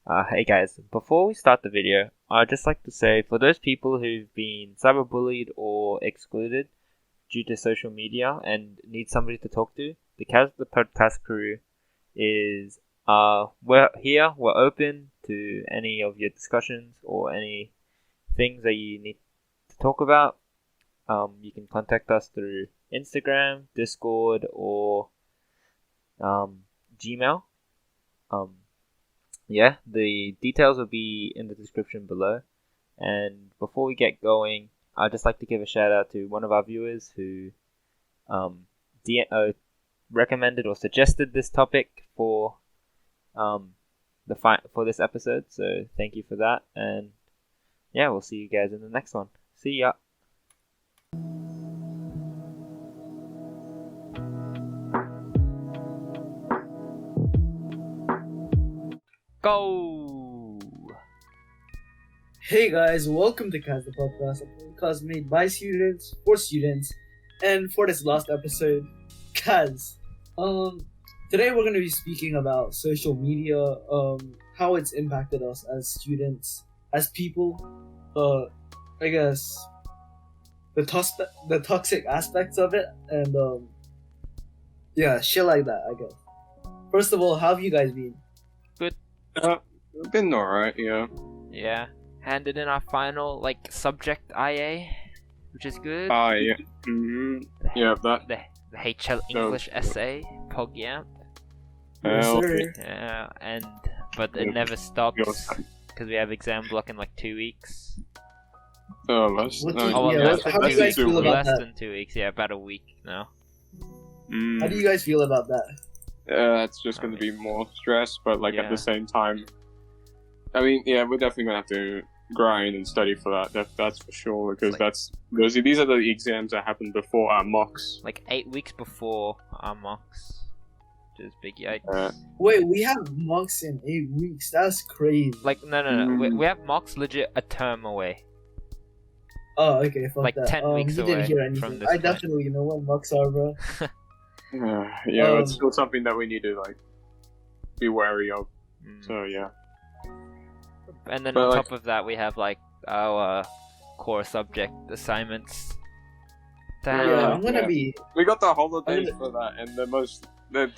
Hey guys, before we start the video, I'd just like to say for those people who've been cyberbullied or excluded due to social media and need somebody to talk to, the CAS the Podcast Crew is we're here, we're open to any of your discussions or any things that you need to talk about. You can contact us through Instagram, Discord, or Gmail. Yeah, the details will be in the description below. And before we get going, I'd just like to give a shout out to one of our viewers who recommended or suggested this topic for for this episode. So thank you for that, and yeah, we'll see you guys in the next one. See ya. Go! Hey guys, welcome to CAS the Podcast, a podcast made by students, for students, and for this last episode, CAS. Today we're going to be speaking about social media, how it's impacted us as students, as people, I guess, the toxic aspects of it, and yeah, shit like that, I guess. First of all, how have you guys been? Good. Been alright, yeah. Yeah. Handed in our final subject IA, which is good. Yeah. Yeah, that. The HL English essay, PogYamp. Yes, sir. Yeah, but it never stops because we have exam block in 2 weeks. Oh, less. What No, do Oh, well, yeah, less than how do 2 you guys weeks. feel about Less that? than 2 weeks. Yeah, about a week now. How do you guys feel about that? That's just going to be more stress, but at Yeah. the same time, I mean, yeah, we're definitely going to have to grind and study for that. That's for sure, because these are the exams that happen before our mocks. 8 weeks before our mocks, which is big yikes. Wait, we have mocks in 8 weeks. That's crazy. No. We have mocks legit a term away. Oh, okay, fuck that. 10 weeks you didn't away hear from anything. this I point. definitely know what mocks are, bro. Yeah, it's still something that we need to be wary of. So yeah. And then But, on top of that, we have our core subject assignments. Damn. Yeah, I'm gonna be. We got the holidays for that, and they're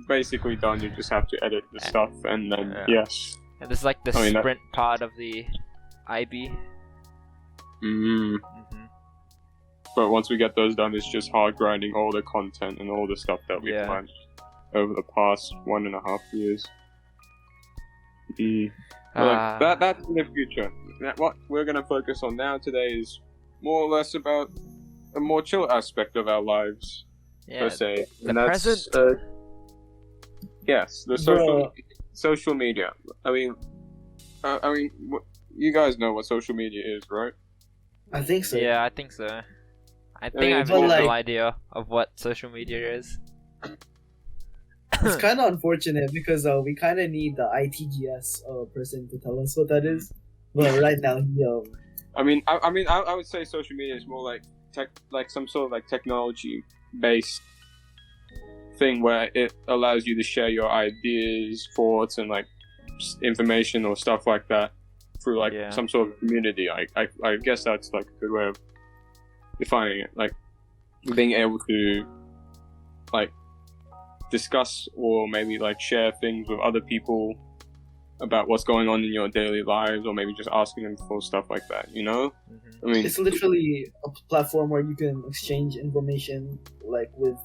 basically done. You just have to edit the stuff, and then yes. And this is the sprint part of the IB. But once we get those done, it's just hard grinding all the content and all the stuff that we've learned over the past 1.5 years. That's in the future. What we're gonna focus on now today is more or less about a more chill aspect of our lives, per se. The present. Yes, the social media. I mean, you guys know what social media is, right? I think so. Yeah, I think so. I think I have a but general idea of what social media is. It's kind of unfortunate because we kind of need the ITGS person to tell us what that is. But right now, I would say social media is more like some sort of technology-based thing where it allows you to share your ideas, thoughts, and information or stuff like that through some sort of community. I guess that's a good way of defining it. Being able to discuss or maybe share things with other people about what's going on in your daily lives, or maybe just asking them for stuff like that, I mean, it's literally a platform where you can exchange information with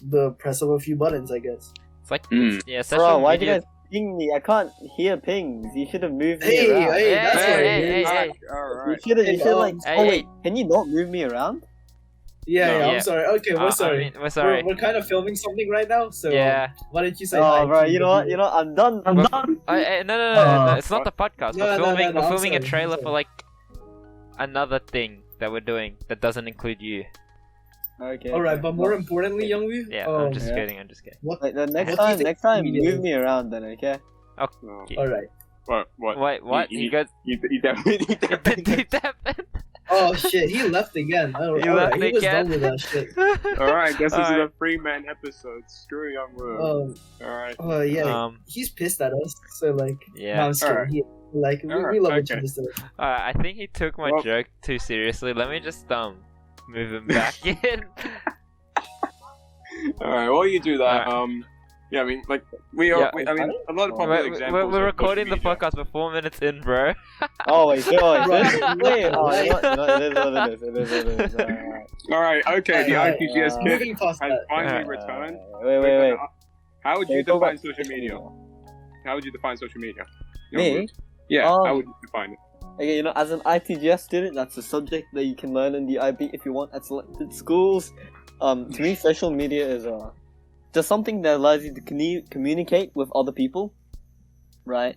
the press of a few buttons, I guess. It's social Bro, why do you media. guys ping me? I can't hear pings. You should have moved me Hey, around. hey, that's right. Hey. Alright. You should Hey. can you not move me around? Yeah, No. I'm sorry. Okay, we're sorry. We're sorry. We're kind of filming something right now, so Yeah. why don't you say hi? Oh, bro, you know what? I'm done. I'm done. No, it's not the podcast. No, We're I'm filming a sorry, trailer I'm for another thing that we're doing that doesn't include you. Okay. Alright, but more importantly, Youngwoo, Yeah, I'm just yeah. kidding. what? Like, the next What do you time, think we move do? me around then, okay? Okay. Alright. What? Wait, what? You guys? You definitely. Did that happen? Oh shit, he left again. Oh, He alright, left he was again. done with that shit. Alright, guess this is Alright. a 3-man episode. Screw Young Will. Alright. Oh yeah, Um, he's pissed at us. So like, yeah. no, I'm just kidding. Alright. We Alright, love each okay. other still. I think he took my Well- joke too seriously. Let me just move him back in. Alright, while you do that, Alright. yeah, I mean, like, Yeah. I mean, a lot of popular examples. We're of recording the social media. podcast. We're 4 minutes in, bro. Oh wait, wait, Right. wait. Oh, Right. you know what? It is what it is. It is what it is. Alright. Alright, okay, the Alright, IPGS kid Moving past has that. finally Alright. returned. Wait. How would Can you we go define back to social media? How would you define social media? Young Me? Will. Yeah, Um, how would you define it? Okay, you know, as an ITGS student, that's a subject that you can learn in the IB if you want at selected schools. To me, social media is just something that allows you to communicate with other people, right?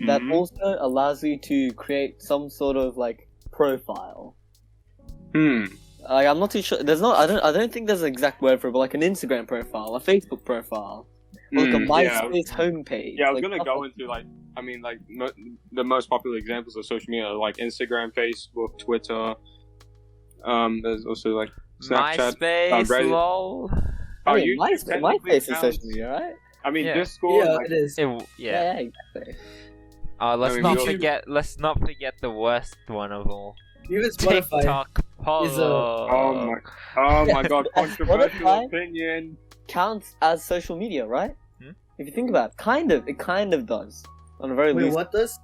That Mhm. also allows you to create some sort of like profile. Like, I'm not too sure. I don't think there's an exact word for it, but like an Instagram profile, a Facebook profile, or like a MySpace homepage. Yeah, I was like, gonna go into like, I mean, like the most popular examples of social media are like Instagram, Facebook, Twitter. There's also like Snapchat. MySpace, Reddit. lol. Oh, Hey, YouTube technically MySpace is counts. social media, right? I mean, Yeah. Discord. Yeah, like, it is. Yeah. Yeah, exactly. Let's I mean, not we all- forget. Let's not forget the worst one of all. Even Spotify. TikTok. is a- oh my god, That's controversial Spotify. opinion. Counts as social media, right? Hmm? If you think about it, it kind of does. On a very Wait, loose what does?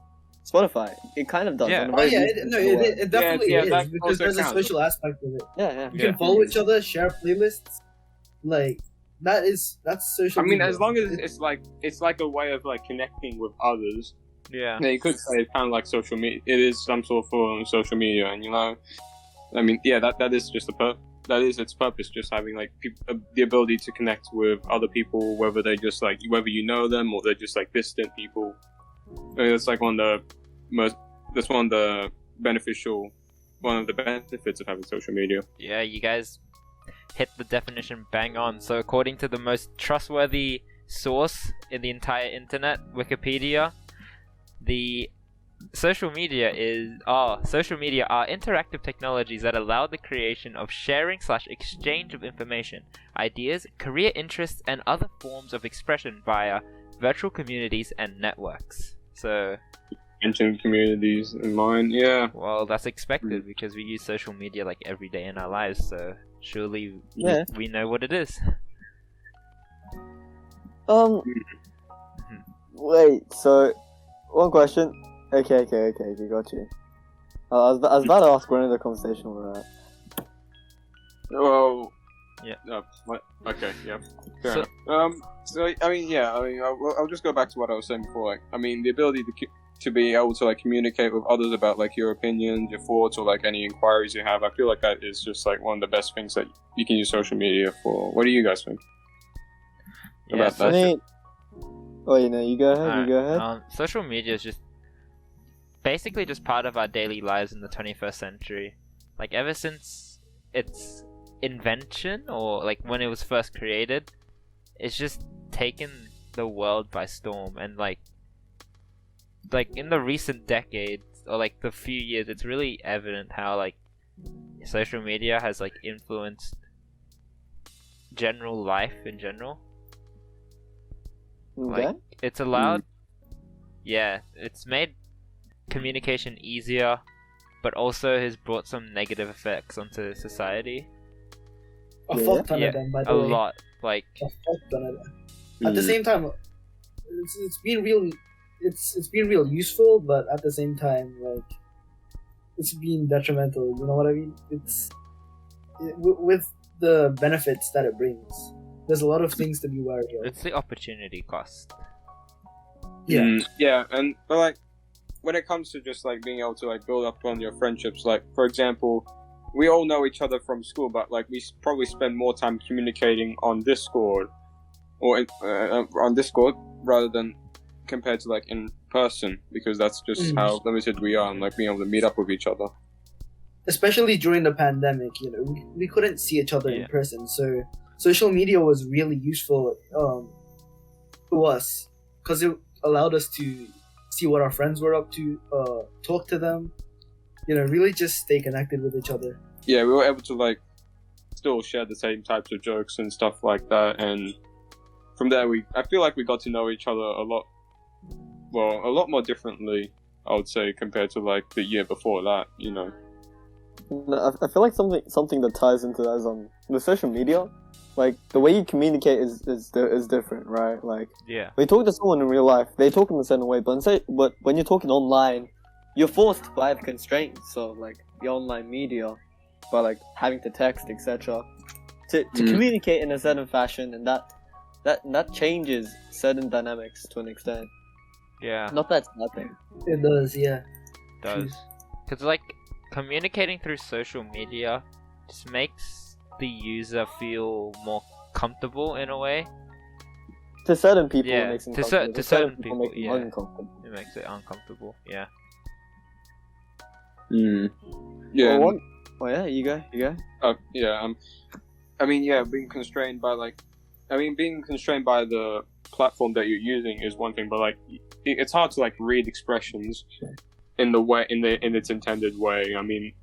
It kind of does. Yeah. On a Oh very yeah, loose way. it definitely yeah, is that because also there's a counts. social aspect of it. Yeah. You Yeah. can follow each other, share playlists, like that's social. I mean, media. as long as it's like a way of like connecting with others. Yeah. Yeah, you could say it's kind of like social media. It is some sort of form of social media, and you know, I mean, yeah, that is just that is its purpose, just having like the ability to connect with other people, whether they just like whether you know them or they're just like distant people. I mean, that's like one of the benefits of having social media. Yeah, you guys hit the definition bang on. So according to the most trustworthy source in the entire internet, Wikipedia, the social media are interactive technologies that allow the creation of sharing/exchange of information, ideas, career interests, and other forms of expression via virtual communities and networks. So, Mentioning communities in mind, yeah. well, that's expected because we use social media like every day in our lives, so surely Yeah. we know what it is. Wait. So, one question. Okay, got you. I was about to ask where in the conversation we're at. Well, Yeah. What? Okay. Yeah. Fair So- enough. So I mean, I'll just go back to what I was saying before. Like, I mean, the ability to be able to like communicate with others about like your opinions, your thoughts, or like any inquiries you have. I feel like that is just like one of the best things that you can use social media for. What do you guys think? Yeah, About so- that. I mean, you go ahead. Alright, You go ahead. social media is just basically just part of our daily lives in the 21st century. Like ever since its invention, or like when it was first created, it's just taken the world by storm. And like in the recent decades, or like the few years, it's really evident how like social media has like influenced general life in general. Okay. Like, it's allowed, it's made communication easier, but also has brought some negative effects onto society. A Yeah. fuck ton Yeah, of them, by the A way. lot. Like, A fuck ton of them. At the same time, it's been real useful, but at the same time, like it's been detrimental. You know what I mean? With the benefits that it brings. There's a lot of things to be wary of. it's the opportunity cost. Yeah. Yeah, and but like when it comes to just like being able to like build up on your friendships, like for example, we all know each other from school, but like we probably spend more time communicating on Discord or on Discord rather than compared to like in person, because that's just how limited we are and like being able to meet up with each other. Especially during the pandemic, you know, we couldn't see each other in Yeah. person, so social media was really useful to us because it allowed us to see what our friends were up to, talk to them, really just stay connected with each other. Yeah, we were able to like still share the same types of jokes and stuff like that, and from there I feel like we got to know each other a lot more differently, I would say, compared to like the year before that. No, I feel like something that ties into that is with social media, like the way you communicate is different, right? Like when you talk to someone in real life, they talk in a certain way, but when you're talking online, you're forced by the constraints, so like the online media, by like having to text, etc., to communicate in a certain fashion, and that changes certain dynamics to an extent. Yeah. Not that it's nothing. It does, yeah. It does. Because like communicating through social media just makes the user feel more comfortable in a way. To certain people, Yeah, it makes them to comfortable. to certain people, make them yeah. uncomfortable. It makes it uncomfortable. Yeah. Yeah. Oh yeah, you go. Being constrained by the platform that you're using is one thing, but like it's hard to like read expressions in its intended way. I mean,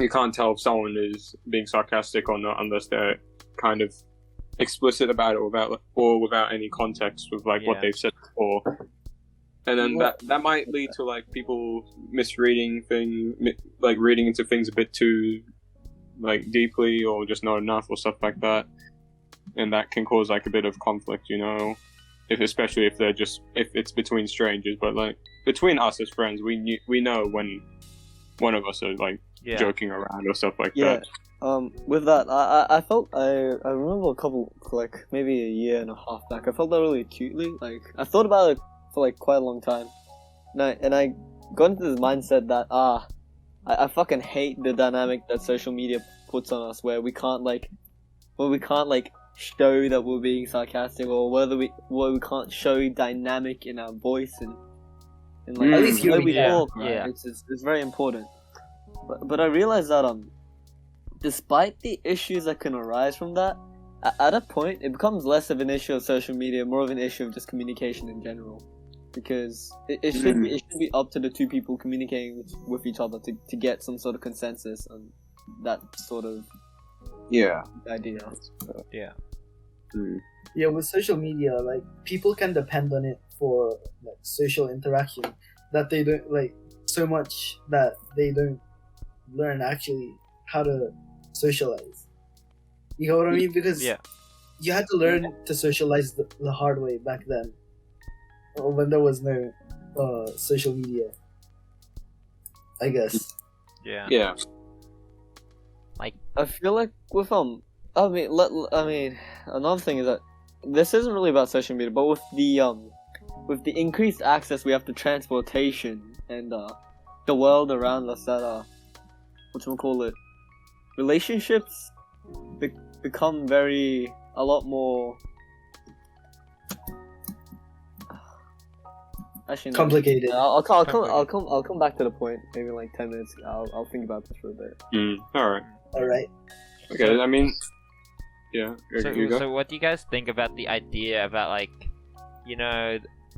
you can't tell if someone is being sarcastic or not unless they're kind of explicit about it without any context with like what they've said before. And then that might lead to like people misreading things, like reading into things a bit too like deeply or just not enough or stuff like that, and that can cause like a bit of conflict, especially if it's between strangers. But like between us as friends, we know when one of us are like joking around or stuff like that. With that, I remember a couple, like maybe a year and a half back, I felt that really acutely. Like I thought about it for like quite a long time, and I got into this mindset that I fucking hate the dynamic that social media puts on us, where we can't show that we're being sarcastic, or where we can't show dynamic in our voice and like At least the way we yeah. talk, right? Yeah. It's very important. But I realized that despite the issues that can arise from that, at a point it becomes less of an issue of social media, more of an issue of just communication in general. Because it should be up to the two people communicating with each other to get some sort of consensus on that sort of idea. Yeah, with social media, like people can depend on it for like social interaction that they don't like so much that they don't learn actually how to socialize. You know what I mean? Because you had to learn to socialize the hard way back then, when there was no social media, I guess. Yeah. Like I feel like with another thing is that this isn't really about social media, but with the increased access we have to transportation and the world around us, that relationships become a lot more actually no. Complicated. I'll come back to the point maybe in like 10 minutes. I'll think about this for a bit. All right. Okay, I mean, yeah. So what do you guys think about the idea about like,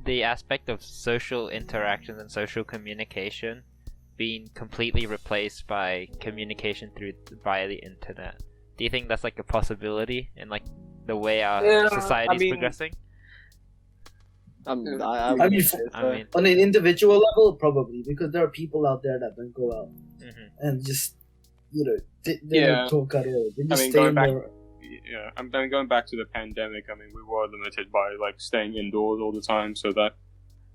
the aspect of social interactions and social communication being completely replaced by communication via the internet? Do you think that's like a possibility in like the way our society is progressing? I mean, on an individual level, probably, because there are people out there that don't go out and just, they don't talk at all. They just stay in their... Yeah, I'm going back to the pandemic. I mean, we were limited by like staying indoors all the time, so that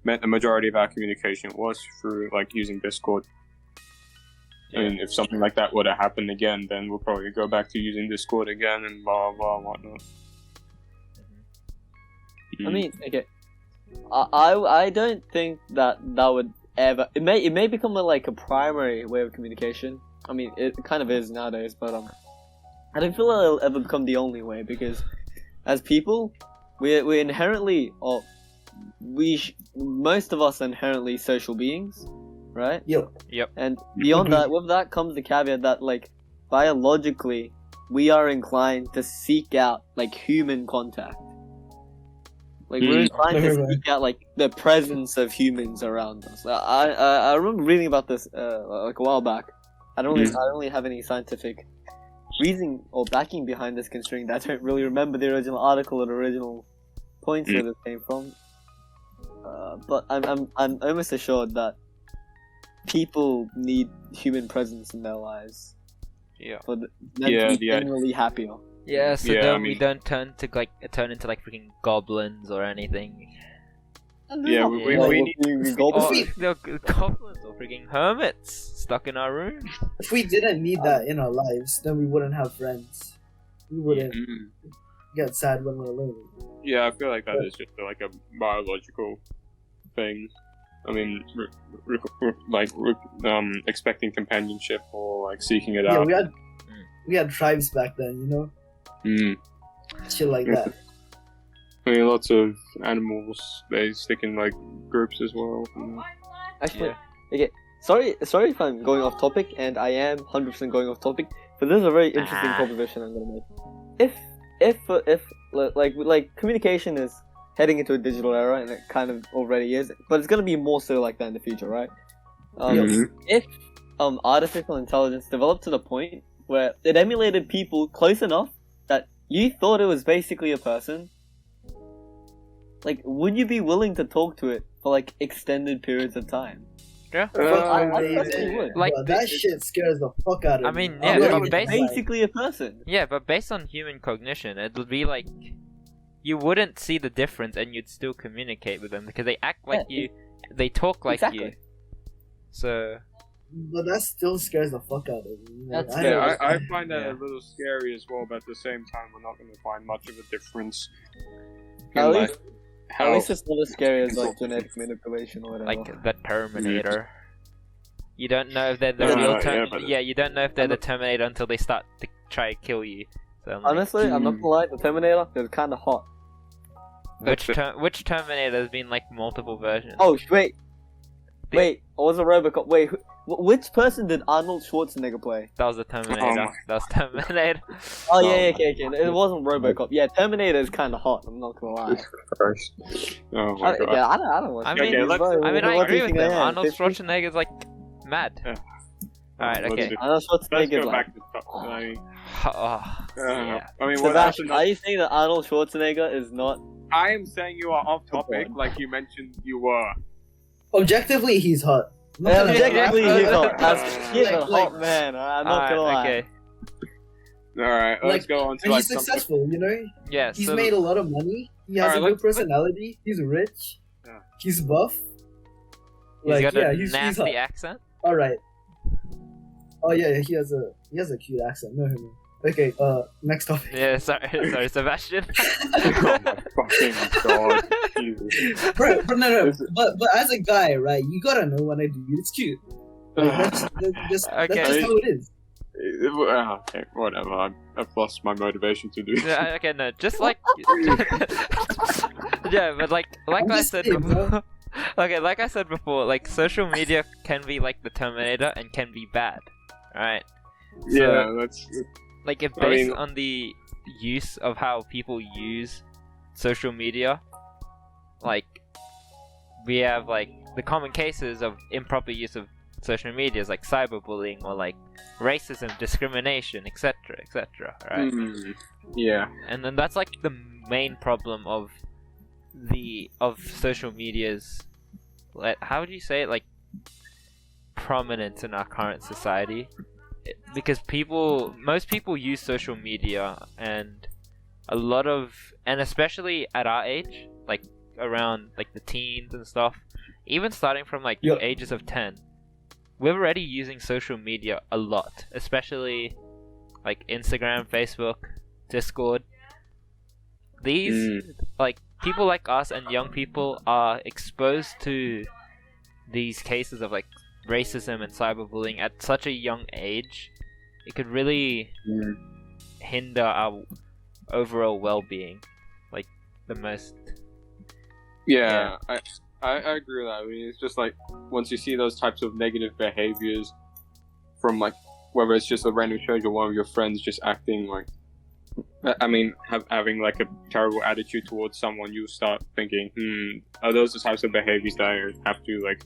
meant the majority of our communication was through like using Discord. I mean, if something like that were to happen again, then we'll probably go back to using Discord again and blah blah whatnot. I mean, okay. I don't think that would ever. It may become like a primary way of communication. I mean, it kind of is nowadays, but I don't feel it'll ever become the only way, because as people, we're inherently, most of us are inherently social beings, right? Yep. And beyond that, with that comes the caveat that like biologically, we are inclined to seek out like human contact. Like we're trying to seek out like the presence of humans around us. I remember reading about this like a while back. I don't really have any scientific reasoning or backing behind this, considering that I don't really remember the original article or the original points where this came from. But I'm almost assured that people need human presence in their lives. Yeah. For them to be generally happier. Yeah, so then we don't turn into like freaking goblins or anything. Yeah, we need goblins. Goblins or freaking hermits stuck in our room. If we didn't need that in our lives, then we wouldn't have friends. We wouldn't get sad when we're alone. Yeah, I feel like that is just like a biological thing. I mean, expecting companionship or like seeking it out. We had tribes back then, you know. Shit like that. I mean, lots of animals, they stick in like groups as well. Actually, okay. Sorry if I'm going off topic, and I am 100% going off topic. But this is a very interesting proposition I'm gonna make. If like communication is heading into a digital era, and it kind of already is, but it's gonna be more so like that in the future, right? If artificial intelligence developed to the point where it emulated people close enough that you thought it was basically a person, like, would you be willing to talk to it for like extended periods of time? Yeah. I would. Like that shit scares the fuck out of me. I mean, yeah, but basically a person. Yeah, but based on human cognition, it'll be like you wouldn't see the difference, and you'd still communicate with them because they act like you, they talk like you. So. But that still scares the fuck out of me. I find that a little scary as well, but at the same time, we're not going to find much of a difference. At least it's not as scary as like genetic manipulation or whatever. Like the Terminator. You don't know if they're the real Terminator. Yeah, you don't know if they're the Terminator until they start to try to kill you. So honestly, I'm not gonna lie, the Terminator is kind of hot. Which Terminator? There's been like multiple versions. Oh wait, or was it Robocop? Wait, which person did Arnold Schwarzenegger play? That was the Terminator. That was Terminator. Oh yeah, okay. It wasn't Robocop. Yeah, Terminator is kind of hot. I'm not gonna lie. Oh my god. Yeah, I don't want. I agree with them. Arnold Schwarzenegger is like mad. Alright, okay. Arnold Schwarzenegger is like. Yeah. I mean, Sebastian, are you saying that Arnold Schwarzenegger is not? I am saying you are off topic, like you mentioned you were. Objectively, he's hot. Yeah, objectively, he's hot. He's a hot man. I'm not gonna lie. Okay. Alright, let's go on to and he's successful, you know? Yeah, he's made a lot of money. He has a good personality. He's rich. Yeah. He's buff. He's got a nasty accent. Alright. Oh yeah, he has a cute accent. No. Okay, next topic. Yeah, sorry, Sebastian. Oh my fucking god. Bro, no. But as a guy, right, you gotta know when a dude is cute. Like, that's just how it is. Okay, whatever. I've lost my motivation to do. Yeah, okay, no, just like. Yeah, but like I said before. Okay, like I said before, like social media can be like the Terminator and can be bad, right? So, yeah, that's. Like, if based on the use of how people use social media, like, we have, like, the common cases of improper use of social media is, like, cyberbullying or, like, racism, discrimination, etc., right? Yeah. And then that's, like, the main problem of social media's, like, how would you say it, like, prominence in our current society. Because most people use social media, and especially at our age, like around like the teens and stuff, even starting from like the ages of 10, we're already using social media a lot, especially like Instagram, Facebook, Discord. These like people like us and young people are exposed to these cases of like racism and cyberbullying at such a young age. It could really hinder our overall well-being, like the most. Yeah. I agree with that. I mean, it's just like once you see those types of negative behaviors from like whether it's just a random stranger or one of your friends just acting like I mean, having like a terrible attitude towards someone, you start thinking, are those the types of behaviors that I have to like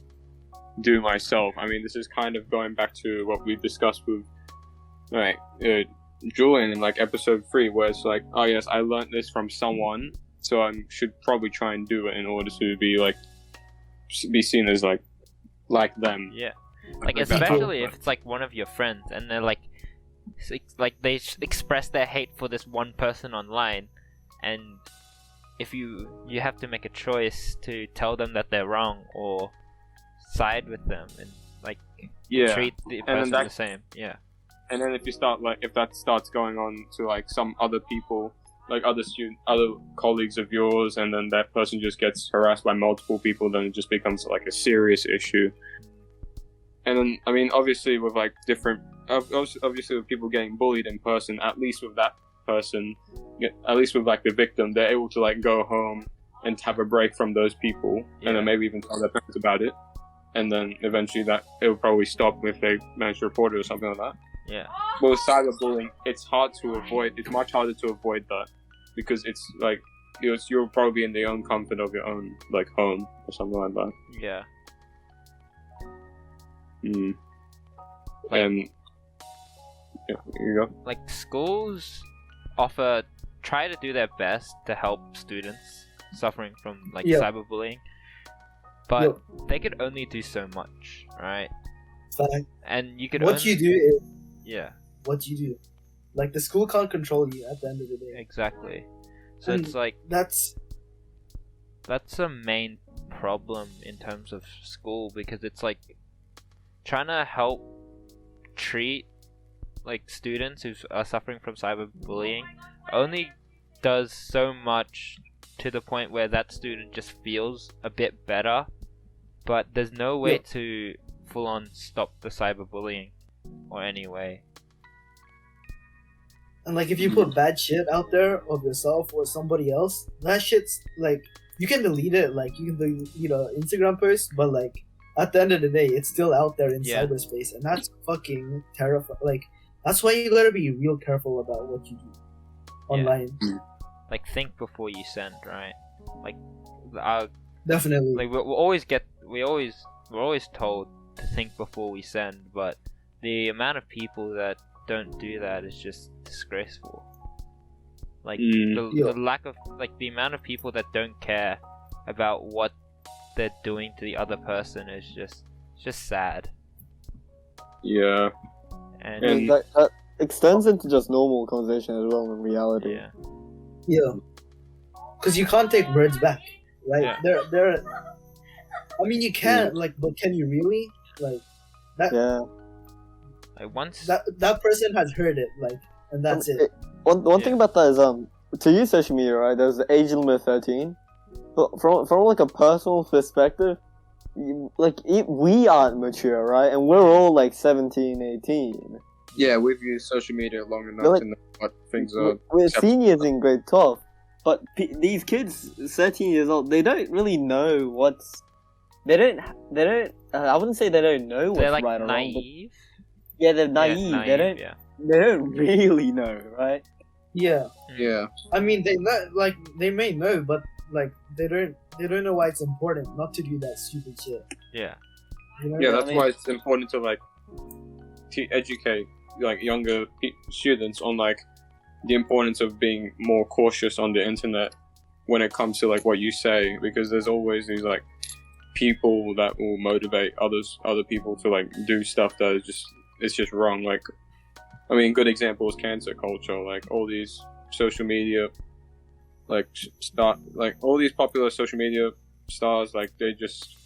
do myself? I mean, this is kind of going back to what we discussed with Julian in like episode 3, where it's like, oh yes, I learned this from someone, so I should probably try and do it in order to be seen as like them. Yeah, like especially if it's like one of your friends and they're like they express their hate for this one person online, and if you have to make a choice to tell them that they're wrong or side with them and like treat the person the same. Yeah. And then if that starts going on to like some other people, like other colleagues of yours, and then that person just gets harassed by multiple people, then it just becomes like a serious issue. And then, I mean, obviously with like obviously with people getting bullied in person, at least with that person, at least with like the victim, they're able to like go home and have a break from those people, and then maybe even tell their parents about it. And then eventually it'll probably stop if they manage to report it or something like that. Yeah. But with cyberbullying, it's much harder to avoid that, because it's like you'll probably be in the own comfort of your own like home or something like that. Yeah. And yeah, here you go. Like schools try to do their best to help students suffering from like cyberbullying, but they could only do so much, right? Fine. And you could what you do is what you do. Like the school can't control you at the end of the day. Exactly. So it's like that's a main problem in terms of school, because it's like trying to help treat like students who are suffering from cyberbullying only does so much to the point where that student just feels a bit better, but there's no way to full on stop the cyberbullying or any way. And like if you put bad shit out there of yourself or somebody else, that shit's like you can delete it, like you can delete Instagram post, but like at the end of the day it's still out there in cyberspace, and that's fucking terrifying. Like that's why you gotta be real careful about what you do online. Like think before you send, right? Like definitely. Like we're always told to think before we send, but the amount of people that don't do that is just disgraceful. Like the lack of the amount of people that don't care about what they're doing to the other person is just sad. Yeah. And that extends into just normal conversation as well in reality. Yeah. Because you can't take words back, right? Yeah. They're. I mean, you can but can you really that? Yeah. Like once that person has heard it, and that's it. One thing about that is to use social media, right? There's the age limit 13. But from like a personal perspective, we aren't mature, right? And we're all like 17, 18. Yeah, we've used social media long enough to know what things are. We're seniors in grade 12, but these kids, 13 years old, they don't really know what's. They don't. I wouldn't say they don't know what's they're right or naive. wrong. Yeah, they're naive. They don't really know, right? Yeah. Yeah. I mean, they may know, but they don't know why it's important not to do that stupid shit. Yeah. You know that's why it's important to educate younger students on the importance of being more cautious on the internet when it comes to what you say, because there's always these people that will motivate other people to do stuff that is just wrong. I mean, good example is cancel culture. All these social media all these popular social media stars, they just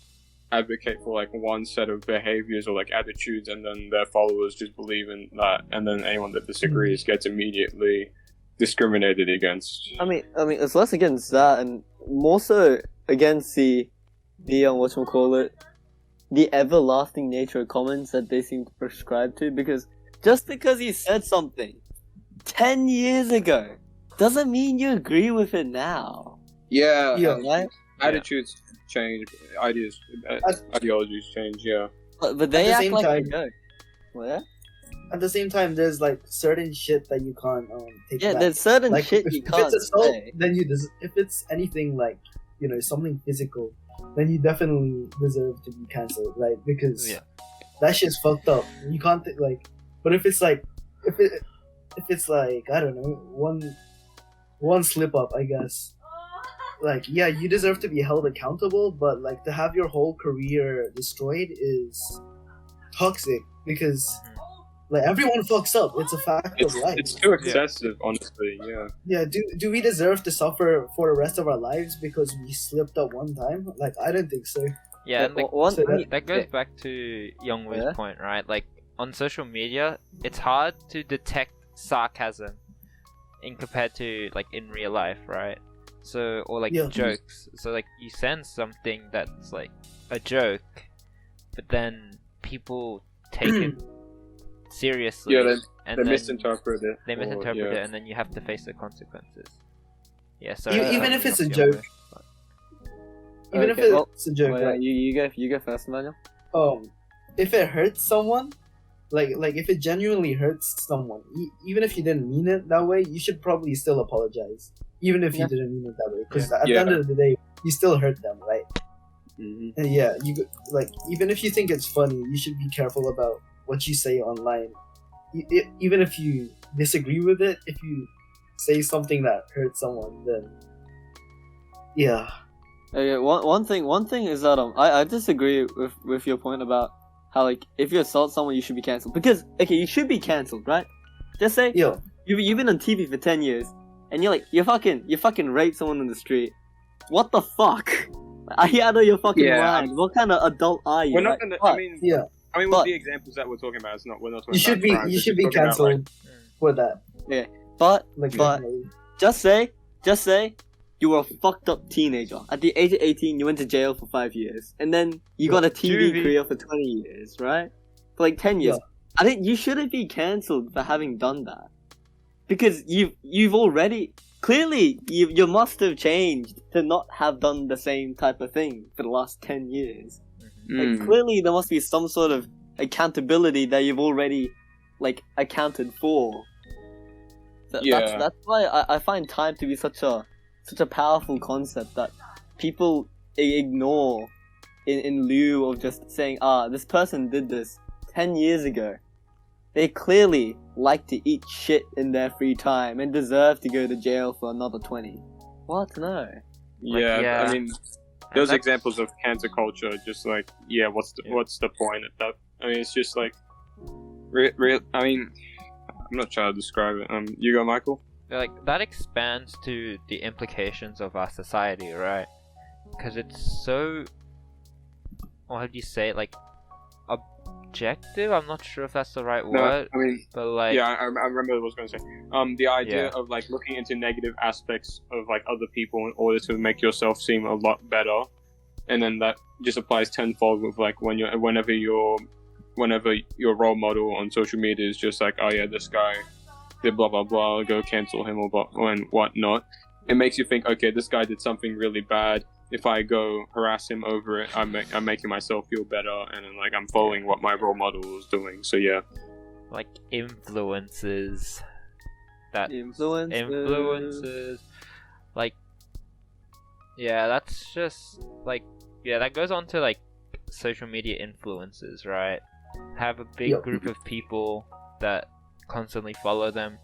advocate for one set of behaviors or attitudes, and then their followers just believe in that, and then anyone that disagrees gets immediately discriminated against. I mean it's less against that and more so against the the everlasting nature of comments that they seem to prescribe to, because just because he said something 10 years ago doesn't mean you agree with it now. Yeah. Right? Attitudes change, ideologies change, But they act like they don't. What? at the same time, there's like certain shit that you can't take Yeah, back. there's certain Like shit if, you if can't it's assault, say. then if it's anything like something physical, then you definitely deserve to be cancelled, right? Because that shit's fucked up. You can't but if it's like if it's like I don't know one slip up, I guess. Like you deserve to be held accountable, but like to have your whole career destroyed is toxic because like everyone fucks up. It's a fact of life. It's too excessive, honestly. Yeah. Yeah. Do we deserve to suffer for the rest of our lives because we slipped up one time? Like I don't think so. Yeah, and that goes yeah. back to Youngwoo's point, right? Like on social media, it's hard to detect sarcasm in compared to like in real life, right? So or like jokes. So like you send something that's like a joke, but then people take it seriously. Yeah, and they then misinterpret it. They misinterpret it, and then you have to face the consequences. Yeah, so even if it's a joke. Even if it's a joke, right? You go first, Emmanuel. If it hurts someone, like if it genuinely hurts someone, even if you didn't mean it that way, you should probably still apologize, even if you didn't mean it that way, because at the end of the day, you still hurt them, right? Mm-hmm. And you even if you think it's funny, you should be careful about what you say online. Even if you disagree with it, if you say something that hurts someone, then Okay, one thing is that I disagree with your point about how like if you assault someone you should be cancelled, because you should be cancelled, right? Just say you've been on TV for 10 years and you're like you fucking raped someone in the street. What the fuck? Are you out of your fucking mind? What kind of adult are you? We're not gonna. I mean, with the examples that we're talking about, we're not talking about crimes. You should be cancelled for that. Yeah, but just say you were a fucked up teenager. At the age of 18, you went to jail for 5 years, and then you got a TV career for 20 years, right? For like 10 years. I think you shouldn't be cancelled for having done that, because you've already clearly you must have changed to not have done the same type of thing for the last 10 years. Like, clearly there must be some sort of accountability that you've already like accounted for. That's why I find time to be such a powerful concept that people ignore in lieu of just saying, this person did this 10 years ago. They clearly like to eat shit in their free time and deserve to go to jail for another 20. What? No. Yeah. I mean, those examples of cancel culture, just like, what's the point of that? I mean, it's just like, I mean, I'm not trying to describe it. You go, Michael? Like, that expands to the implications of our society, right? Because it's so, how do you say it, like, objective? I'm not sure if that's the right word. I mean, but like... Yeah, I remember what I was going to say. The idea of, like, looking into negative aspects of, like, other people in order to make yourself seem a lot better. And then that just applies tenfold with, like, whenever your role model on social media is just like, oh yeah, this guy did blah blah blah, go cancel him and whatnot. It makes you think, okay, this guy did something really bad. If I go harass him over it, I'm making myself feel better, and then like I'm following what my role model is doing. So yeah, like influences. Like, yeah, that's just like, that goes on to like social media influences, right? Have a big group of people that constantly follow them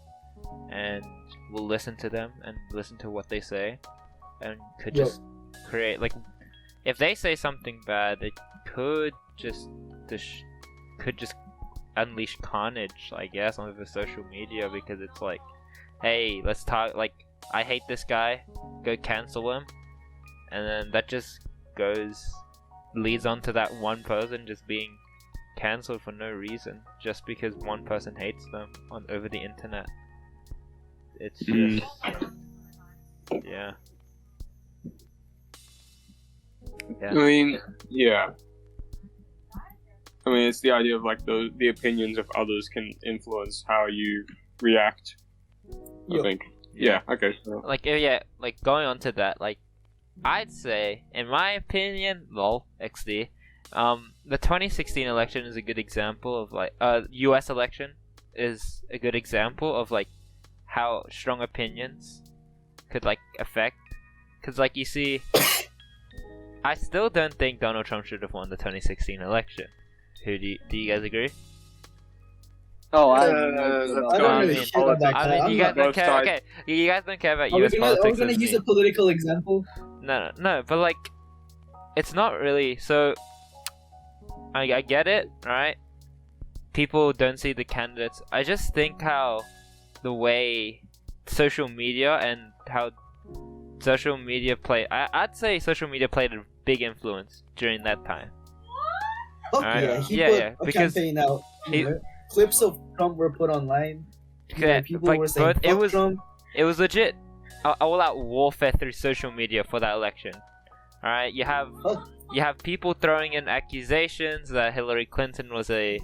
and will listen to them and listen to what they say, and could just create, like, if they say something bad, it could just unleash carnage, I guess, on the social media, because it's like, hey, let's talk, like, I hate this guy, go cancel him, and then that just leads on to that one person just being cancelled for no reason, just because one person hates them over the internet. It's just I mean, it's the idea of like the opinions of others can influence how you react. I think. Yeah. Okay. So. Like like going on to that, like, I'd say, in my opinion, XD, the 2016 election is a good example of like US election. is a good example of like how strong opinions could like affect. Because like you see, I still don't think Donald Trump should have won the 2016 election. Do you guys agree? Oh, I don't really care about that. I mean, you guys don't care. Okay, you guys don't care about US politics. Are we gonna use a political example? No. But like, it's not really. So, I get it, right? People don't see the candidates. I just think how the way social media and how social media I'd say social media played a big influence during that time. Okay, he put a because campaign out. Clips of Trump were put online. People like, were saying, but Trump. It was legit all-out warfare through social media for that election. All right, you have people throwing in accusations that Hillary Clinton was a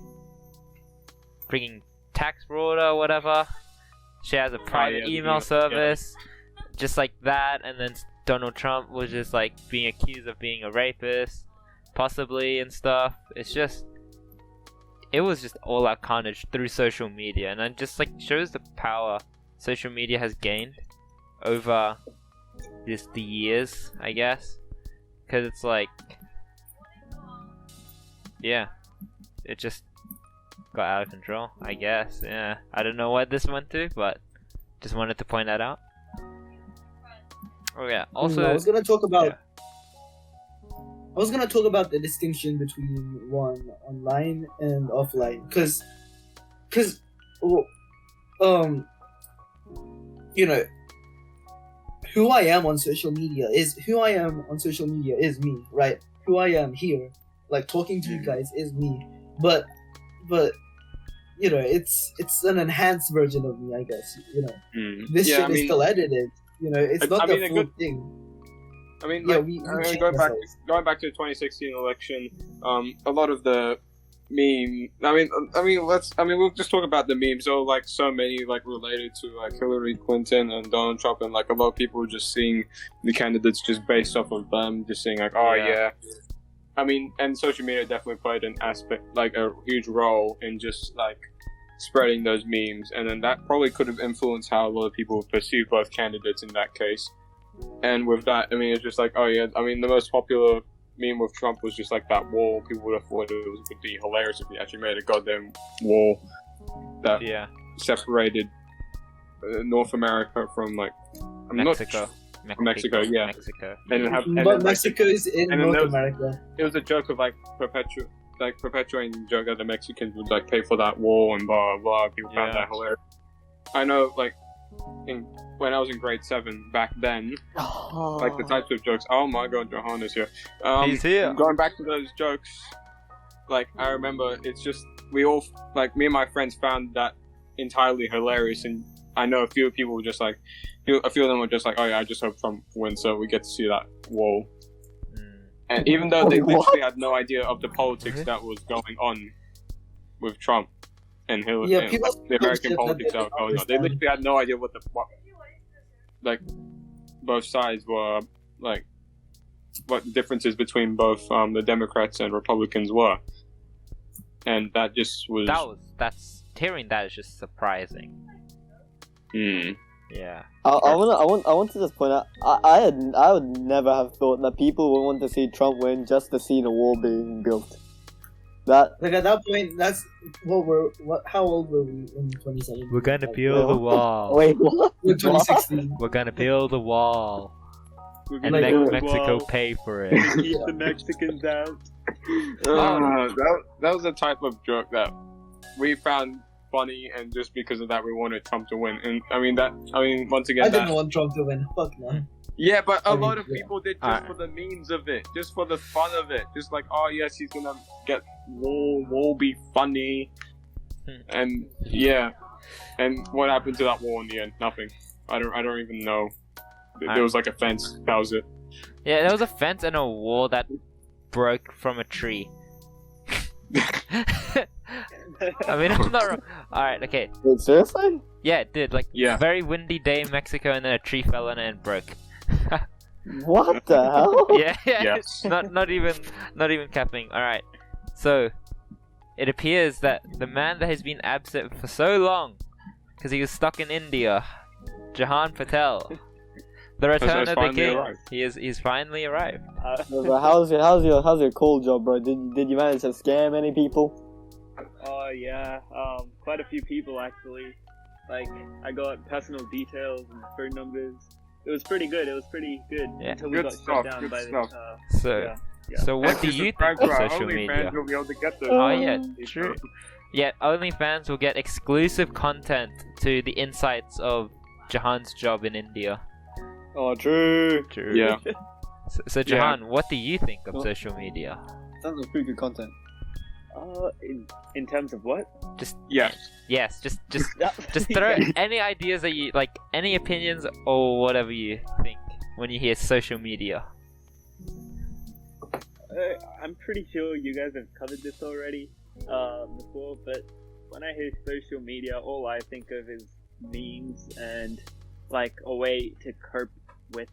freaking tax fraud or whatever. She has a private email service, just like that. And then Donald Trump was just like being accused of being a rapist, possibly, and stuff. It was just all out carnage through social media, and it just like shows the power social media has gained over the years, I guess. Because it's like, yeah, it just got out of control, I guess. Yeah, I don't know what this went to, but just wanted to point that out. Oh yeah. Also, I was gonna talk about. I was gonna talk about the distinction between one online and offline, because, you know, who I am on social media is me, right? Who I am here, like talking to you guys, is me. But you know, it's an enhanced version of me, I guess. You know, this shit is still edited. You know, it's not the full thing. I mean, like, going back to the 2016 election, a lot of the we'll just talk about the memes. There were like so many like related to like Hillary Clinton and Donald Trump, and like a lot of people were just seeing the candidates just based off of them, just saying like, oh yeah. I mean, and social media definitely played an aspect, like a huge role in just like spreading those memes, and then that probably could have influenced how a lot of people perceive both candidates in that case. And with that, I mean, it's just like, oh yeah, I mean, the most popular meme with Trump was just like that wall. People would have thought would be hilarious if he actually made a goddamn wall that separated North America from like Mexico. Mexico. But Mexico is in North America. It was a joke of like perpetuating the joke that the Mexicans would like pay for that wall and blah blah. People found that hilarious. I know, like when I was in grade 7 back then, like the types of jokes. Oh my god, Johan is here. He's here. Going back to those jokes, like I remember, it's just we all like me and my friends found that entirely hilarious, and I know a few people were just like, a few of them were just like, oh yeah, I just hope Trump wins so we get to see that wall. And even though they literally had no idea of the politics that was going on with Trump and Hillary, and, like, the American politics that were going on, they literally had no idea what like both sides were, like what the differences between both the Democrats and Republicans were, and that just was hearing that is just surprising. Yeah. I want to just point out, I would never have thought that people would want to see Trump win just to see the wall being built. That like at that point, that's how old were we in 2017? We're gonna build the wall. Wait, what? In 2016. We're gonna build the wall. And like, make Mexico pay for it. Keep the Mexicans out. That was a type of joke that we found funny, and just because of that, we wanted Trump to win. And once again, I didn't want Trump to win. Fuck no. Yeah, but a lot of people did just for the memes of it, just for the fun of it, just like, oh yes, he's gonna get wall be funny, and yeah, and what happened to that wall in the end? Nothing. I don't even know. There was like a fence. That was it. Yeah, there was a fence and a wall that broke from a tree. I mean, I'm not wrong. Alright, okay. Wait, seriously? Yeah, it did. Like, very windy day in Mexico, and then a tree fell on it and broke. What the hell? Yeah. Yes. Not even capping. Alright. So, it appears that the man that has been absent for so long, because he was stuck in India, Jahan Patel, the return of the king. Arrived. He's finally arrived. Bro, how's your cold job, bro? Did you manage to scam any people? Oh yeah, quite a few people actually. Like, I got personal details and phone numbers. It was pretty good. Yeah. Until we Good got stuff, shut down good by stuff. So, yeah. so what do you think of social media? You'll be able to get those. Oh yeah, true. Yeah, OnlyFans will get exclusive content to the insights of Jahan's job in India. Oh, true. True. Yeah. So Jahan, what do you think of social media? Sounds like pretty good content. In terms of what? Yeah. Yes, just throw any ideas that you like, any opinions or whatever you think when you hear social media. I'm pretty sure you guys have covered this already before, but when I hear social media, all I think of is memes and like a way to cope with,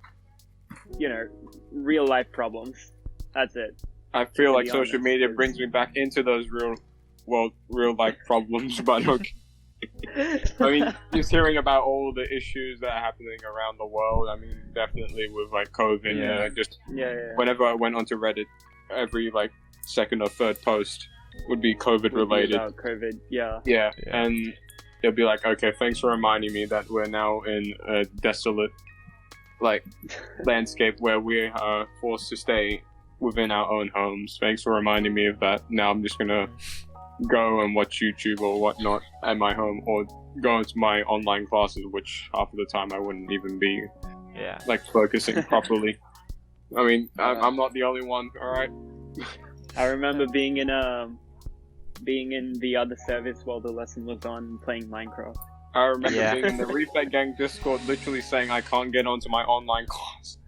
real life problems. That's it. I feel To like be social honest, media it's- brings me back into those real life problems, but okay. I mean, just hearing about all the issues that are happening around the world. I mean, definitely with like COVID. Yeah. Just Yeah. whenever I went onto Reddit, every like second or third post would be COVID related. About COVID, yeah. Yeah, Yeah. and they'll be like, "Okay, thanks for reminding me that we're now in a desolate like landscape where we are forced to stay within our own homes. Thanks for reminding me of that. Now I'm just gonna go and watch YouTube or whatnot at my home, or go into my online classes, which half of the time I wouldn't even be Yeah. like focusing properly. I mean, I'm not the only one. All right. I remember being in the other service while the lesson was on, playing Minecraft. I remember Yeah. being in the Reset Gang Discord, literally saying I can't get onto my online class.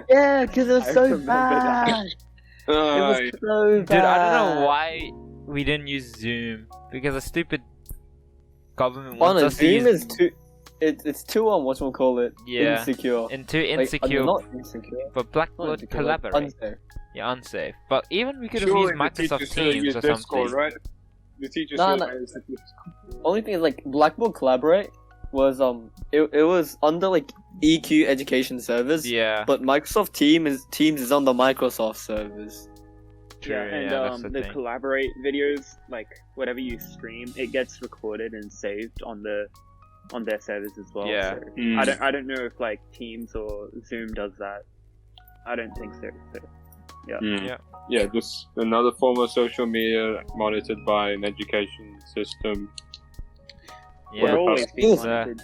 Yeah, because it was I so remember that. bad. It was Uh, so bad. Dude, I don't know why we didn't use Zoom, because the stupid government wants Honestly, us to Zoom use is too. It's too whatchamacallit, Yeah. insecure. and too Like, insecure not insecure. for Not Blackboard insecure, like, collaborate. unsafe. Yeah, unsafe. But even we could have surely used the Microsoft teacher should have Teams used or Discord, something. right? The teacher No, should no. have used Discord. Only thing is, like, Blackboard Collaborate was it was under like EQ education servers, Yeah, but Microsoft Teams is on the Microsoft servers. true. Yeah, and that's the the thing. collaborate videos, like whatever you stream, it gets recorded and saved on their servers as well. Yeah. So Mm. I don't know if like Teams or Zoom does that. I don't think so. Mm. Yeah. Yeah, just another form of social media monitored by an education system. Yeah. We're always being Yes. monitored.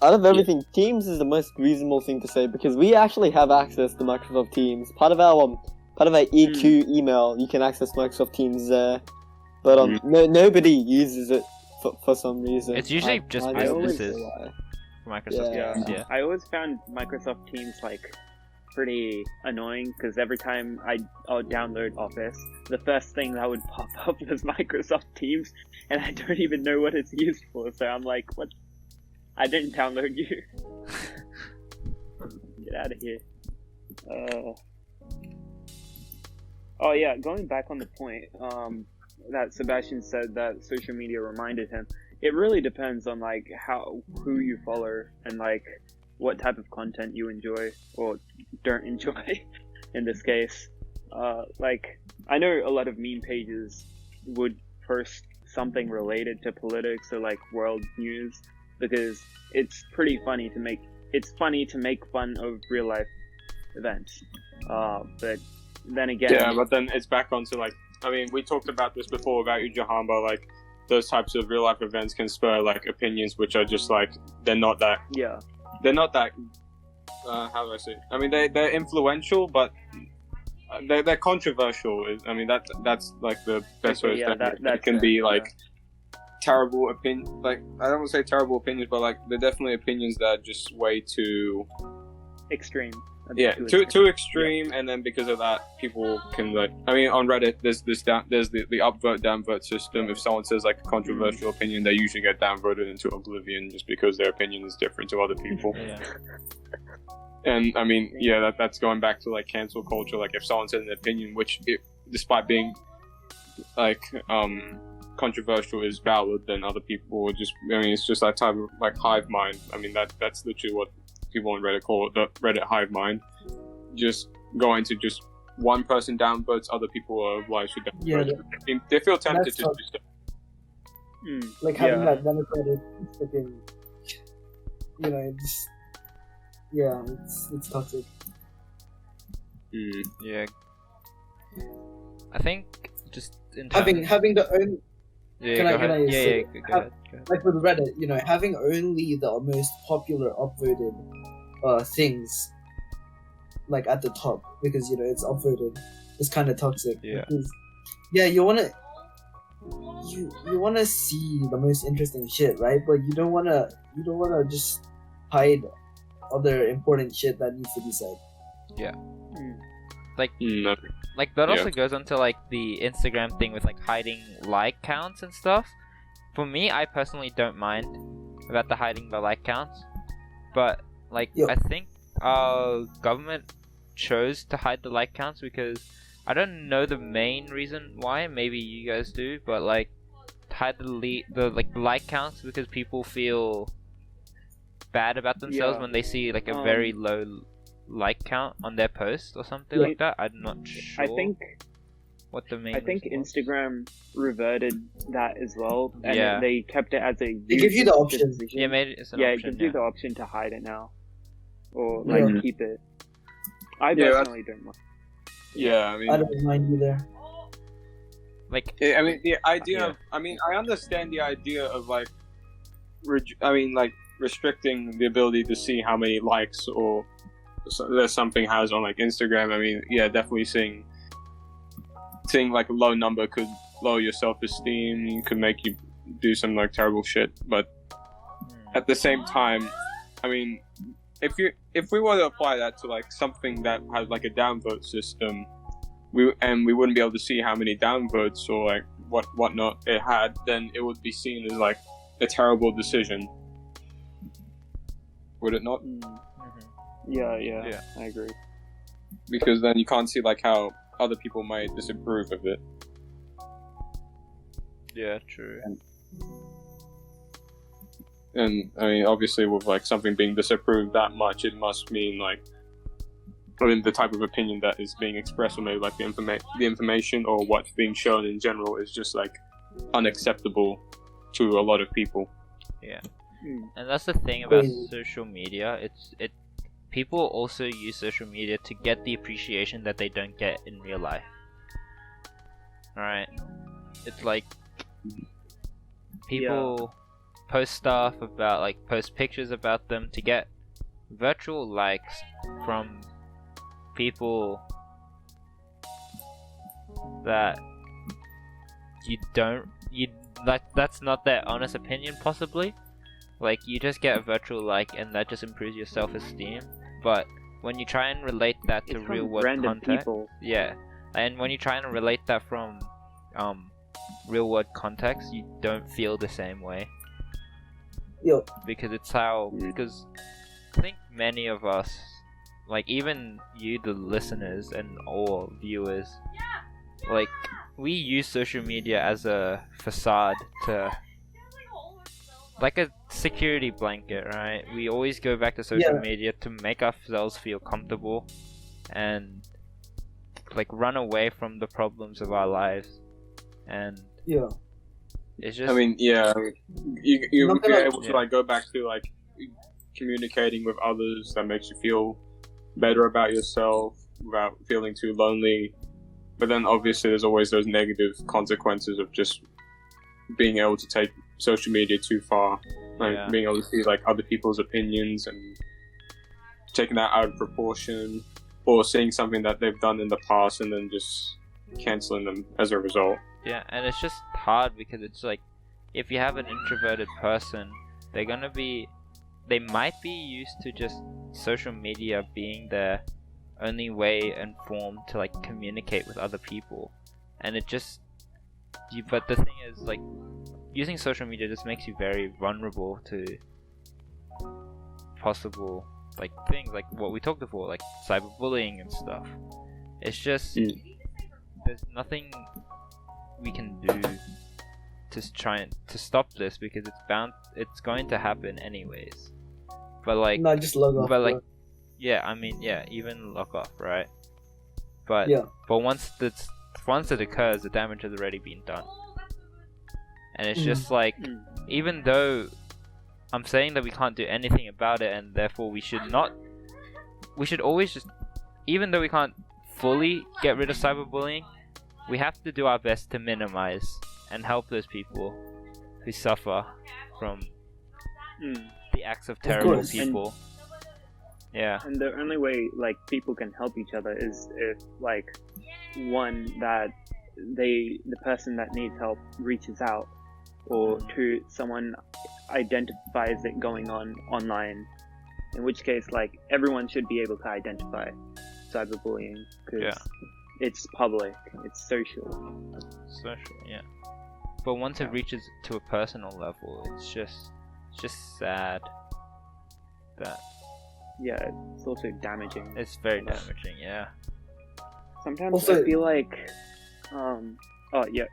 Out of everything, Teams is the most reasonable thing to say because we actually have access to Microsoft Teams. Part of our EQ email, you can access Microsoft Teams there, but nobody uses it for some reason. It's usually just don't know businesses. why. Microsoft Yeah. Teams, yeah. I always found Microsoft Teams like pretty annoying because every time I'll download Office, the first thing that would pop up was Microsoft Teams, and I don't even know what it's used for. So I'm like, what? I didn't download you. Get out of here. Oh yeah, going back on the point that Sebastian said that social media reminded him. It really depends on like who you follow and like what type of content you enjoy or don't enjoy. In this case, like I know a lot of meme pages would post something related to politics or like world news because it's pretty funny to make. It's funny to make fun of real life events, but then again, Yeah, but then it's back onto like, I mean, we talked about this before about you, Jahan, but like those types of real life events can spur like opinions which are just like they're not that yeah. how do I say? I mean, they're influential, but they're controversial. I mean, that's like the best way to say it. It can be like terrible opinion. Like I don't want to say terrible opinions, but like they're definitely opinions that are just way too Extreme. yeah, too extreme, and then because of that, people can like. I mean, on Reddit, there's the upvote downvote system. If someone says like a controversial opinion, they usually get downvoted into oblivion just because their opinion is different to other people. Yeah. And I mean, yeah, that's going back to like cancel culture. Like if someone says an opinion, despite being like controversial is valid, then other people will just, I mean, it's just that type of like hive mind. I mean, that's literally what people on Reddit call it, the Reddit hive mind. Just going to just one person downvotes, other people are obliged to downvote. Yeah, they feel tempted to tough. do so. Like having that democratic freaking, you know, it's toxic. Yeah. I think just in terms Having the own, yeah, can go I ahead. say- Go ahead. like with Reddit, you know, having only the most popular upvoted things like at the top, because you know it's upvoted, is kind of toxic. Yeah. Because, you wanna see the most interesting shit, right? But you don't wanna just hide other important shit that needs to be said. Like that also Yeah. goes onto like the Instagram thing with like hiding like counts and stuff. For me, I personally don't mind about the hiding the like counts, but like Yep. I think our government chose to hide the like counts because I don't know the main reason why. Maybe you guys do, but like hide the like counts because people feel bad about themselves Yeah. when they see like a very low like count on their post or something Yeah. like that. I'm not sure. I think what the main. I think reason was. Instagram reverted that as well, and Yeah. they kept it as a. They give you the user option. decision. Yeah, made it as an Yeah, option. it gives you the option to hide it now, or Yeah. like keep it. I Yeah, personally don't mind. Yeah, I mean, I don't mind either. Like I mean, the idea Yeah. of, I mean, I understand the idea of like, restricting the ability to see how many likes or that something has on like Instagram. I mean, yeah, definitely seeing like a low number could lower your self-esteem, could make you do some like terrible shit. But at the same time, I mean, if we were to apply that to like something that has like a downvote system, we wouldn't be able to see how many downvotes or like whatnot it had, then it would be seen as like a terrible decision. Would it not? Yeah, I agree. Because then you can't see like how other people might disapprove of it. yeah, true. And I mean, obviously, with like something being disapproved that much, it must mean like, I mean, the type of opinion that is being expressed, or maybe like the information or what's being shown in general is just like unacceptable to a lot of people. And that's the thing about Crazy. social media. People also use social media to get the appreciation that they don't get in real life. Alright? It's like people post stuff about, like, post pictures about them to get virtual likes from people that that's not their honest opinion, possibly. Like, you just get a virtual like and that just improves your self-esteem. But when you try and relate that to It's from real world random context, people. yeah, and when you try and relate that from real world context, you don't feel the same way. Yo, Because because I think many of us, like even you, the listeners and all viewers, like we use social media as a facade to, like a security blanket, right? We always go back to social Yeah. media to make ourselves feel comfortable and like run away from the problems of our lives. And yeah. it's just, I mean, yeah, you're Not gonna- able to Yeah. like go back to like communicating with others that makes you feel better about yourself without feeling too lonely. But then obviously there's always those negative consequences of just being able to take social media too far, like Yeah. being able to see like other people's opinions and taking that out of proportion, or seeing something that they've done in the past and then just canceling them as a result. yeah, and it's just hard because it's like, if you have an introverted person, they might be used to just social media being their only way and form to like communicate with other people, and it just but the thing is, like, using social media just makes you very vulnerable to possible like things like what we talked before, like cyberbullying and stuff. It's just there's nothing we can do to try and to stop this, because it's going to happen anyways. But like, not just log off. but like, bro. yeah, I mean, yeah, even log off, right? But Yeah. but once it occurs, the damage has already been done, and it's just like, even though I'm saying that we can't do anything about it, and therefore we should always just, even though we can't fully get rid of cyberbullying, we have to do our best to minimize and help those people who suffer from the acts of terrible course. people. Yeah. And the only way like people can help each other is if like one, that the person that needs help reaches out, or two, someone identifies it going on online, in which case like everyone should be able to identify cyberbullying, because it's public, it's social. Yeah. But once it reaches to a personal level, it's just sad that It's also damaging. it's very damaging. Yeah. Sometimes Also- I feel like oh yeah,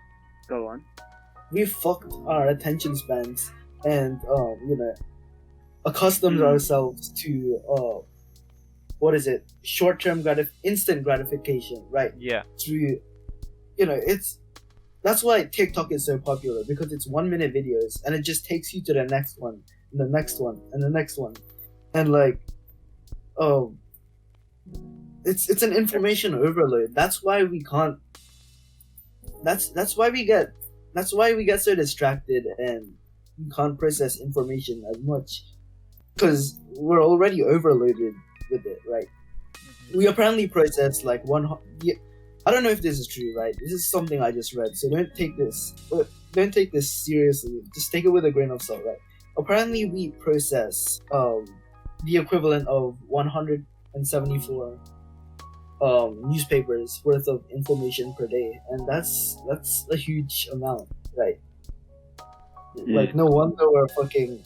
go on. We fucked our attention spans and accustomed ourselves to short-term instant gratification, right? Yeah. Through that's why TikTok is so popular, because it's 1 minute videos and it just takes you to the next one and the next one and the next one, and like it's an information overload. That's why we can't. That's why we get so distracted and we can't process information as much, because we're already overloaded with it, right? We apparently process like I don't know if this is true, right? This is something I just read, so don't take this seriously. Just take it with a grain of salt, right? Apparently, we process the equivalent of 174 newspapers worth of information per day, and that's a huge amount, right? Like, no wonder we're fucking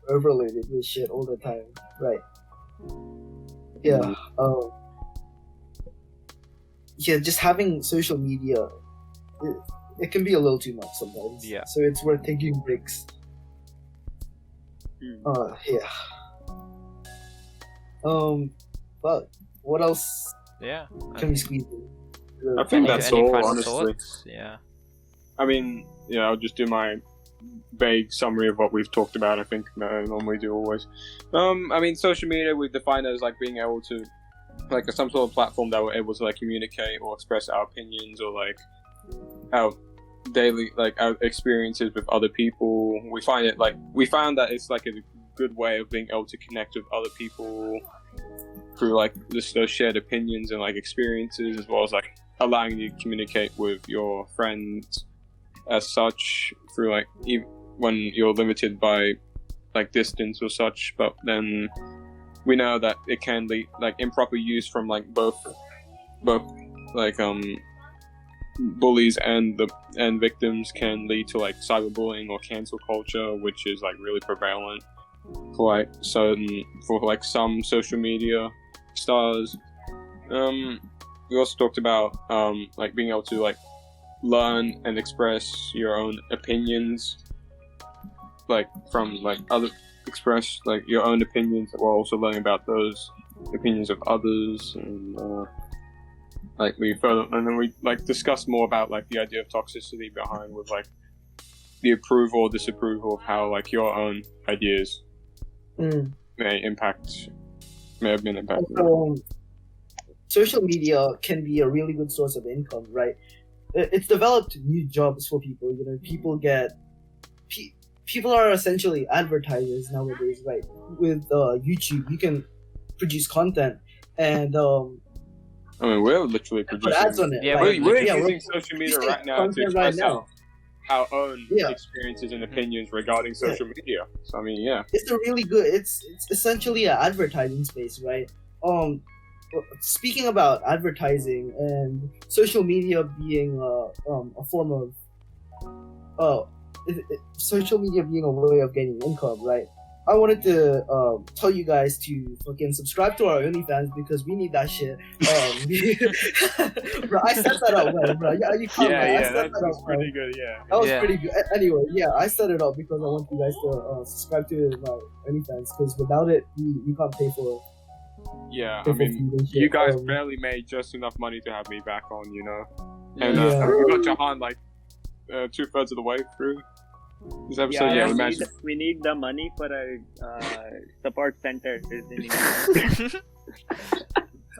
overloaded with shit all the time, right? Yeah. Yeah, just having social media, it can be a little too much sometimes. Yeah. So it's worth taking breaks. Yeah. But what else Yeah. can we squeeze in? I think that's Any all, final honestly. thoughts? Yeah. I mean, yeah, I'll just do my vague summary of what we've talked about. I think that I normally do always. I mean, social media we define as like being able to, like, some sort of platform that we're able to like communicate or express our opinions, or like our daily, like, our experiences with other people. We found that it's like a good way of being able to connect with other people through like just those shared opinions and like experiences, as well as like allowing you to communicate with your friends as such through like when you're limited by like distance or such. But then we know that it can lead, like, improper use from like both like bullies and victims can lead to like cyberbullying or cancel culture, which is like really prevalent for like some social media stars. We also talked about like being able to like learn and express your own opinions, like from like other express like your own opinions while also learning about those opinions of others, and like we like discussed more about like the idea of toxicity behind with like the approval or disapproval of how like your own ideas may have been impacted. Social media can be a really good source of income, right? It's developed new jobs for people. You know, people are essentially advertisers nowadays, right? With YouTube, you can produce content, and I mean, we're literally put producing ads on it. Yeah, like, we're Yeah, using social media producing right now to content right express now. our own Yeah. experiences and opinions regarding social media. So I mean, yeah. It's a really good. It's essentially an advertising space, right? Speaking about advertising and social media being a form of social media being a way of getting income, right? I wanted to tell you guys to fucking subscribe to our OnlyFans because we need that shit. Bro, I set that up well, bro. Yeah, you can't. I set that that was up pretty well. good. Yeah. That was Yeah. pretty good. Anyway, yeah, I set it up because I want you guys to subscribe to my OnlyFans because without it, we can't pay for. Yeah, pay I for mean, food and shit. you guys barely made just enough money to have me back on, you know. And Yeah. we got Jahan like 2/3 of the way through this episode. Yeah, Yeah, we, imagine. need, we need the money for our support center.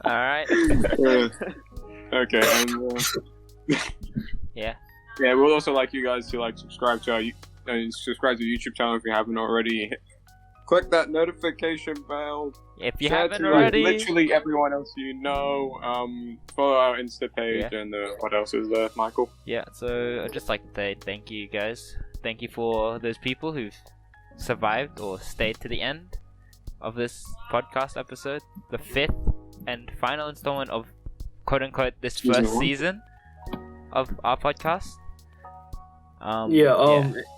Alright. Okay, and Yeah. yeah, we'd also like you guys to like subscribe to our subscribe to the YouTube channel if you haven't already. Click that notification bell. If you Share haven't to already. literally everyone else you know. Follow our Insta page and what else is there, Michael? Yeah, so I'd just like to say thank you guys. Thank you for those people who've survived or stayed to the end of this podcast episode. The 5th and final installment of quote unquote this Season first 1. season of our podcast.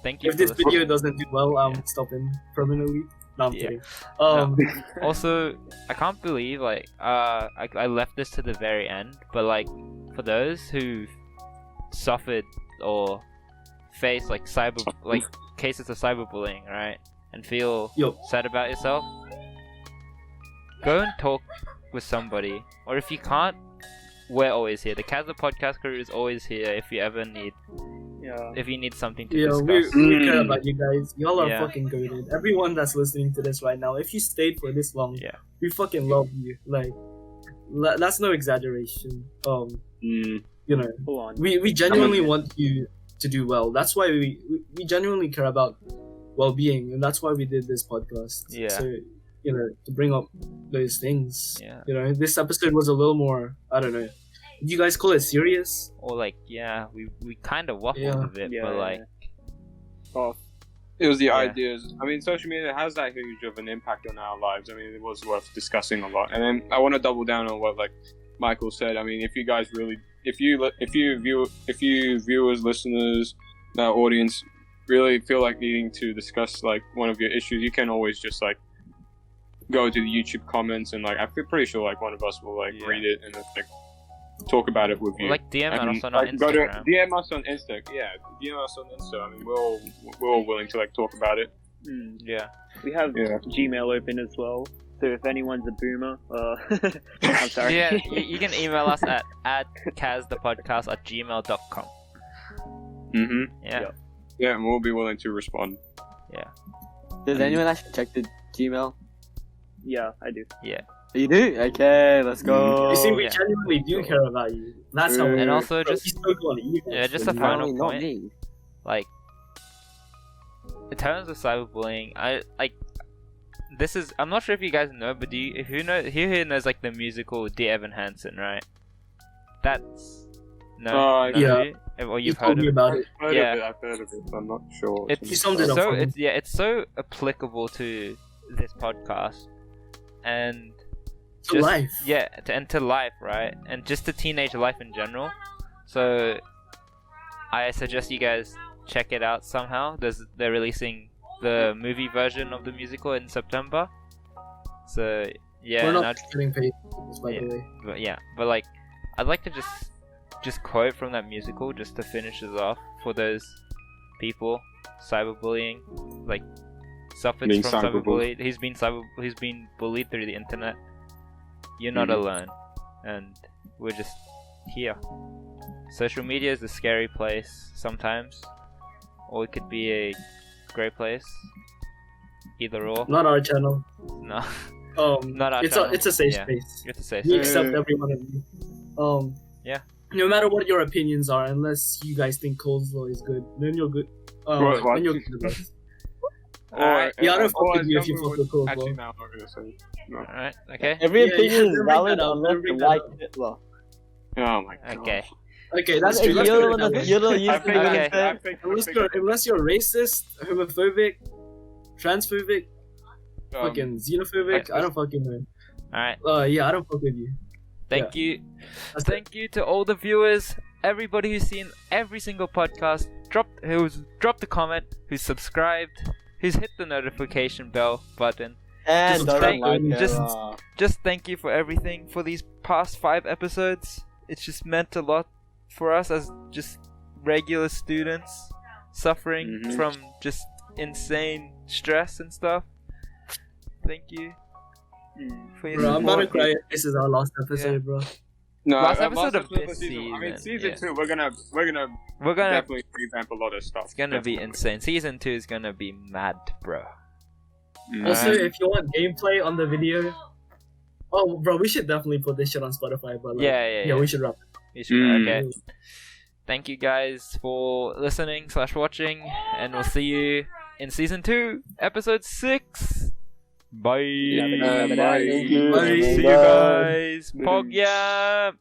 Thank you If for this listening. video doesn't do well, I'm stopping permanently. No, I'm Yeah. kidding. Also, I can't believe I left this to the very end, but like for those who suffered or faced like cases of cyberbullying, right, and feel Yo. sad about yourself, go and talk with somebody. Or if you can't, we're always here. The CAS the Podcast Crew is always here if you ever need something to Yeah, discuss. we care about you guys. Y'all are Yeah. fucking goated. Everyone that's listening to this right now, if you stayed for this long, Yeah. we fucking love you. Like, that's no exaggeration. You know, Hold on. we genuinely want you to do well. That's why we genuinely care about well-being, and that's why we did this podcast. Yeah. So, you know, to bring up those things. Yeah. You know, this episode was a little more, I don't know. Did you guys call it serious? Or like, we kind of waffled Yeah. a bit, Yeah, but yeah, like, It was the Yeah. ideas. I mean, social media has that huge of an impact on our lives. I mean, it was worth discussing a lot. And then I want to double down on what like Michael said. I mean, if you guys really, if you viewers, listeners, our audience really feel like needing to discuss like one of your issues, you can always just like go to the YouTube comments and like I'm pretty sure like one of us will like Yeah. read it and like talk about it with you. like DM And, us on our like, go to Instagram. DM us on Insta. Yeah, DM us on Insta. I mean, we're all willing to like talk about it. Yeah. We have Yeah. Gmail open as well. So if anyone's a boomer, I'm sorry. Yeah, you can email us at casthepodcast@gmail.com. Mm-hmm. Yeah. Yeah, and we'll be willing to respond. Does anyone actually check the Gmail? Yeah, I do. You do? Okay, let's go. You see, we yeah. genuinely do care about you. That's how. And also Bro, just we spoke on emails yeah, just for a you. final Apparently not point. me. like in terms of cyberbullying, I'm not sure if you guys know, but who knows like the musical Dear Evan Hansen, right? That's no, yeah. or You you've told heard me of it. about it. I've heard of it. I'm not sure. It's You summed it up so for me. it's so applicable to this podcast and To life. Yeah, to life, right? And just to teenage life in general. So I suggest you guys check it out somehow. They're releasing the movie version of the musical in September. So yeah, We're and not getting paid, by Yeah. the way. but like I'd like to just quote from that musical just to finish us off for those people cyberbullying, like suffered Being from cyberbullied. cyberbullied. He's been bullied through the internet. You're not Mhm. alone, and we're just here. Social media is a scary place sometimes, or it could be a great place. Either or. Not our channel. No, not our it's channel. it's a safe Yeah. space. You have to say We so. accept every one of you. Yeah. No matter what your opinions are, unless you guys think coleslaw is good, then you're good. What? Then you're good with us. Alright, Yeah, I don't fuck or with you if you someone fuck with coleslaw. Actually, no, I'm not gonna say. No. alright, okay. Every Yeah, opinion yeah, is bring valid that up, unless bring you that like up. Hitler. Oh my god. Okay. Okay, that's Hey, true. Let's you're put the it that one way. that- you're the used to Okay. Unless you're racist, homophobic, transphobic, fucking xenophobic, I don't fucking know. Alright. Yeah, I don't fuck with you. Thank you. That's Thank you to all the viewers, everybody who's seen every single podcast, who's dropped a comment, who's subscribed, who's hit the notification bell button. And Just don't thank- like just- it. Just thank you for everything for these past 5 episodes. It's just meant a lot for us as just regular students suffering Mhm. from just insane stress and stuff. Thank you for your Bro, I'm about to support. cry if this is our last episode, bro. No, Last uh, episode of episode this I mean, season, season yeah. 2, we're gonna We're gonna. definitely revamp a lot of stuff. It's gonna be Definitely. insane. Season 2 is gonna be mad, bro. Mm. Also, Alright. if you want gameplay on the video, oh, bro, we should definitely put this shit on Spotify. But like, Yeah. we should wrap. You should- Mm. Okay. Thank you guys for listening / watching, and we'll see you in season 2, episode 6. Bye. Bye. Thank you. Bye. See you Bye. guys. Pogya.